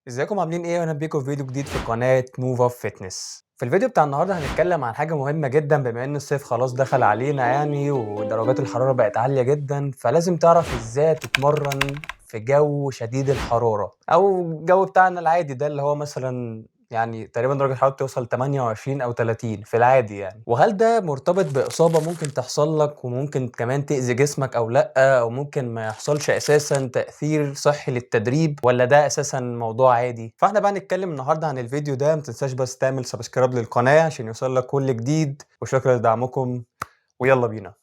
ازيكم عاملين ايه؟ وانا بيكم في فيديو جديد في قناة موف اب فيتنس. في الفيديو بتاع النهارده هنتكلم عن حاجة مهمة جدا، بما ان الصيف خلاص دخل علينا يعني ودرجات الحرارة بقت عالية جدا، فلازم تعرف ازاي تتمرن في جو شديد الحرارة او الجو بتاعنا العادي ده اللي هو مثلا يعني تقريبا درجة الحرارة توصل 28 أو 30 في العادي يعني. وهل ده مرتبط بإصابة ممكن تحصل لك وممكن كمان تأذي جسمك أو لأ، أو ممكن ما يحصلش أساسا تأثير صحي للتدريب، ولا ده أساسا موضوع عادي؟ فاحنا بقى نتكلم النهاردة عن الفيديو ده. متنساش بس تعمل سبسكرايب للقناة عشان يوصلك كل جديد، وشكرا لدعمكم ويلا بينا.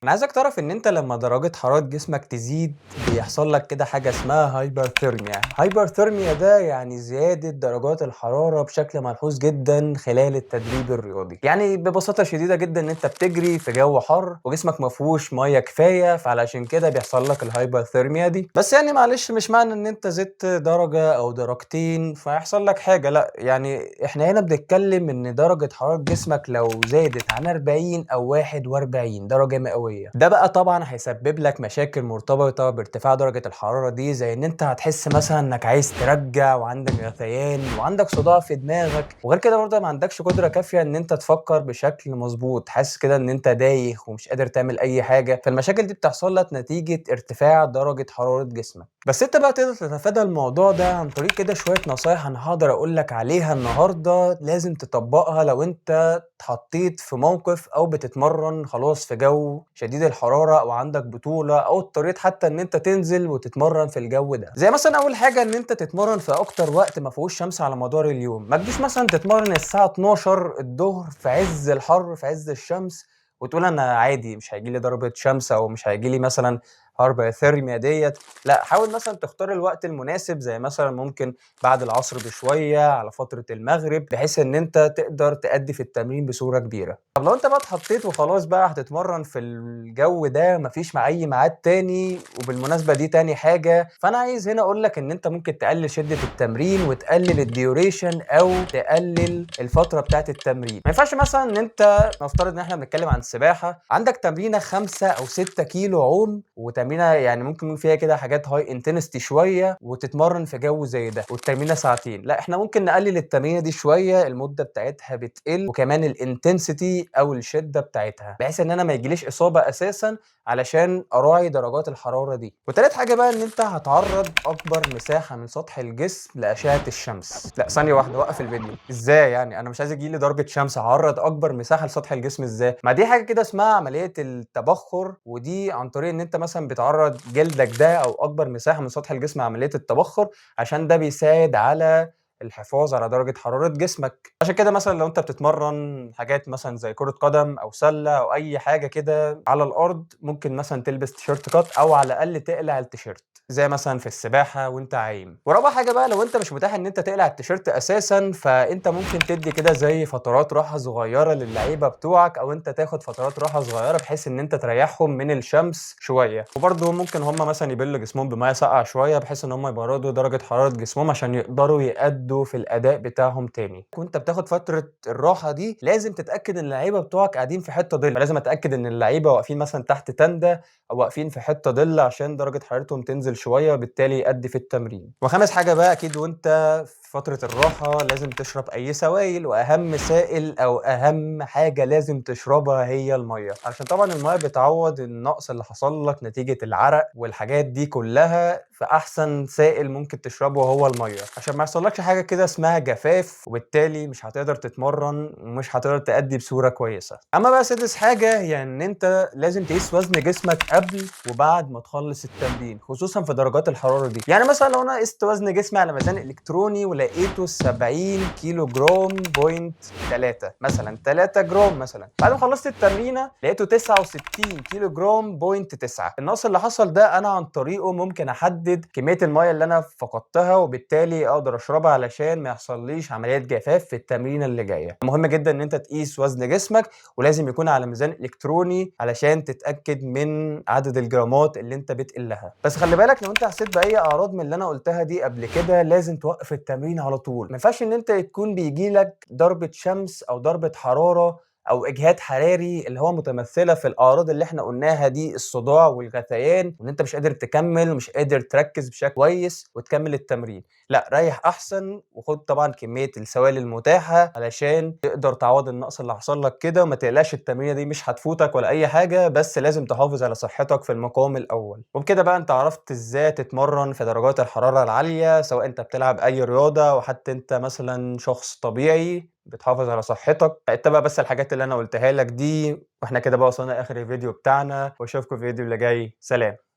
انا عايزك تعرف ان انت لما درجة حرارة جسمك تزيد بيحصل لك كده حاجة اسمها هايبرثيرميا. هايبرثيرميا ده يعني زيادة درجات الحرارة بشكل ملحوظ جدا خلال التدريب الرياضي. يعني ببساطة شديدة جدا ان انت بتجري في جو حر وجسمك ما فيهوش مية كفاية، فعلشان كده بيحصل لك الهايبرثيرميا دي. بس يعني معلش، مش معنى ان انت زدت درجة او درجتين فيحصل لك حاجة، لا. يعني احنا هنا بنتكلم ان درجة حرارة جسمك لو زادت عن 40 او 41 درجة مئوية، ده بقى طبعا هيسبب لك مشاكل مرتبطة بارتفاع درجة الحرارة دي، زي ان انت هتحس مثلا انك عايز ترجع وعندك غثيان وعندك صداع في دماغك، وغير كده برضه ما عندكش قدرة كافية ان انت تفكر بشكل مظبوط، حاسس كده ان انت دايخ ومش قادر تعمل اي حاجة. فالمشاكل دي بتحصل لك نتيجة ارتفاع درجة حرارة جسمك. بس انت بقى تقدر تتفادى الموضوع ده عن طريق كده شوية نصايح انا هقدر اقول لك عليها النهاردة، لازم تطبقها لو انت اتحطيت في موقف او بتتمرن خلاص في جو شديد الحراره او عندك بطوله، او اضطريت حتى ان انت تنزل وتتمرن في الجو ده. زي مثلا اول حاجه ان انت تتمرن في اكتر وقت ما فيهوش شمس على مدار اليوم. ما تجيش مثلا تتمرن الساعه 12 الظهر في عز الحر في عز الشمس وتقول انا عادي مش هيجي لي ضربه شمس او مش هيجي لي مثلا هايبوثيرميا ديت. لا، حاول مثلا تختار الوقت المناسب، زي مثلا ممكن بعد العصر بشويه على فتره المغرب، بحيث ان انت تقدر تأدي في التمرين بصوره كبيره. طب لو انت بقى اتحطيت وخلاص بقى هتتمرن في الجو ده مفيش مع اي ميعاد تاني، وبالمناسبه دي تاني حاجه، فانا عايز هنا اقول لك ان انت ممكن تقلل شده التمرين وتقلل الديوريشن او تقلل الفتره بتاعت التمرين. ما ينفعش مثلا ان انت نفترض ان احنا بنتكلم عن السباحه، عندك تمرينه 5 او 6 كيلو عوم، وتمرينه يعني ممكن يكون فيها كده حاجات هاي انتنستي شويه، وتتمرن في جو زي ده والتمرينه ساعتين. لا، احنا ممكن نقلل التمرينه دي شويه، المده بتاعتها بتقل وكمان الانتنسيتي او الشده بتاعتها، بحيث ان انا ما يجيليش اصابه اساسا علشان اراعي درجات الحراره دي. وتالت حاجه بقى ان انت هتعرض اكبر مساحه من سطح الجسم لاشعه الشمس. لا ثانيه واحده، وقف الفيديو. ازاي يعني انا مش عايز يجيلي ضربه شمس هعرض اكبر مساحه لسطح الجسم ازاي؟ ما دي حاجه كده اسمها عمليه التبخر، ودي عن طريق ان انت مثلا بتعرض جلدك ده او اكبر مساحه من سطح الجسم عمليه التبخر، عشان ده بيساعد على الحفاظ على درجة حرارة جسمك. عشان كده مثلا لو انت بتتمرن حاجات مثلا زي كرة قدم او سلة او اي حاجة كده على الارض، ممكن مثلا تلبس تيشيرت كات او على الاقل تقلع التيشيرت زي مثلا في السباحة وانت عايم. ورابع حاجة بقى، لو انت مش متاح ان انت تقلع التيشيرت اساسا، فانت ممكن تدي كده زي فترات راحة صغيرة للعيبة بتوعك، او انت تاخد فترات راحة صغيرة بحيث ان انت تريحهم من الشمس شوية. وبرضه ممكن هم مثلا يبلوا جسمهم بمية ساقعة شوية بحيث ان هم يبردوا درجة حرارة جسمهم عشان يقدروا يأدوا في الاداء بتاعهم تاني. وانت بتاخد فترة الراحة دي لازم تتأكد ان اللعيبة بتوعك قاعدين في حتة ظل، لازم اتأكد ان اللعيبة واقفين مثلا تحت تندة او واقفين في حته ظل عشان درجه حرارتهم تنزل شويه وبالتالي يأدي في التمرين. وخامس حاجه بقى، اكيد وانت في فتره الراحه لازم تشرب اي سوائل، واهم سائل او اهم حاجه لازم تشربها هي الميه، عشان طبعا الميه بتعوض النقص اللي حصل لك نتيجه العرق والحاجات دي كلها. فاحسن سائل ممكن تشربه هو الميه، عشان ما يحصلكش حاجه كده اسمها جفاف، وبالتالي مش هتقدر تتمرن ومش هتقدر تأدي بصوره كويسه. اما بقى سادس حاجه، هي ان انت لازم تقيس وزن جسمك قبل وبعد ما تخلص التمرين، خصوصا في درجات الحراره دي. يعني مثلا لو انا قست وزن جسمي على ميزان الكتروني ولقيته 70 كيلو جرام بوينت 3 مثلا 3 جرام، مثلا بعد ما خلصت التمرينه لقيته 69 كيلو جرام بوينت 9، النقص اللي حصل ده انا عن طريقه ممكن احدد كميه الميه اللي انا فقدتها، وبالتالي اقدر اشربها علشان ما يحصليش عمليات جفاف في التمرينه اللي جايه. مهم جدا ان انت تقيس وزن جسمك، ولازم يكون على ميزان الكتروني علشان تتاكد من عدد الجرامات اللي انت بتقلها. بس خلي بالك لو انت حسيت باي اعراض من اللي انا قلتها دي قبل كده لازم توقف التمرين على طول. ما ينفعش ان انت تكون بيجي لك ضربه شمس او ضربه حراره أو إجهاد حراري اللي هو متمثلة في الأعراض اللي إحنا قلناها دي، الصداع والغثيان، وإن أنت مش قادر تكمّل ومش قادر تركّز بشكل كويس وتكمّل التمرين. لأ، ريّح أحسن وخُد طبعًا كمية السوائل المتاحة علشان تقدر تعوّض النقص اللي حصل لك كده، وما تقلقش التمرينة دي مش هتفوتك ولا أي حاجة، بس لازم تحافظ على صحتك في المقام الأول. وبكده بقى أنت عرفت إزاي تتمرّن في درجات الحرارة العالية، سواء أنت بتلعب أي رياضة أو حتى أنت مثلًا شخص طبيعي بتحافظ على صحتك. اتّبع بس الحاجات اللي أنا قُلتها لك دي، وإحنا كده بقى وصلنا لآخر الفيديو بتاعنا، وأشوفكم في الفيديو اللي جاي، سلام.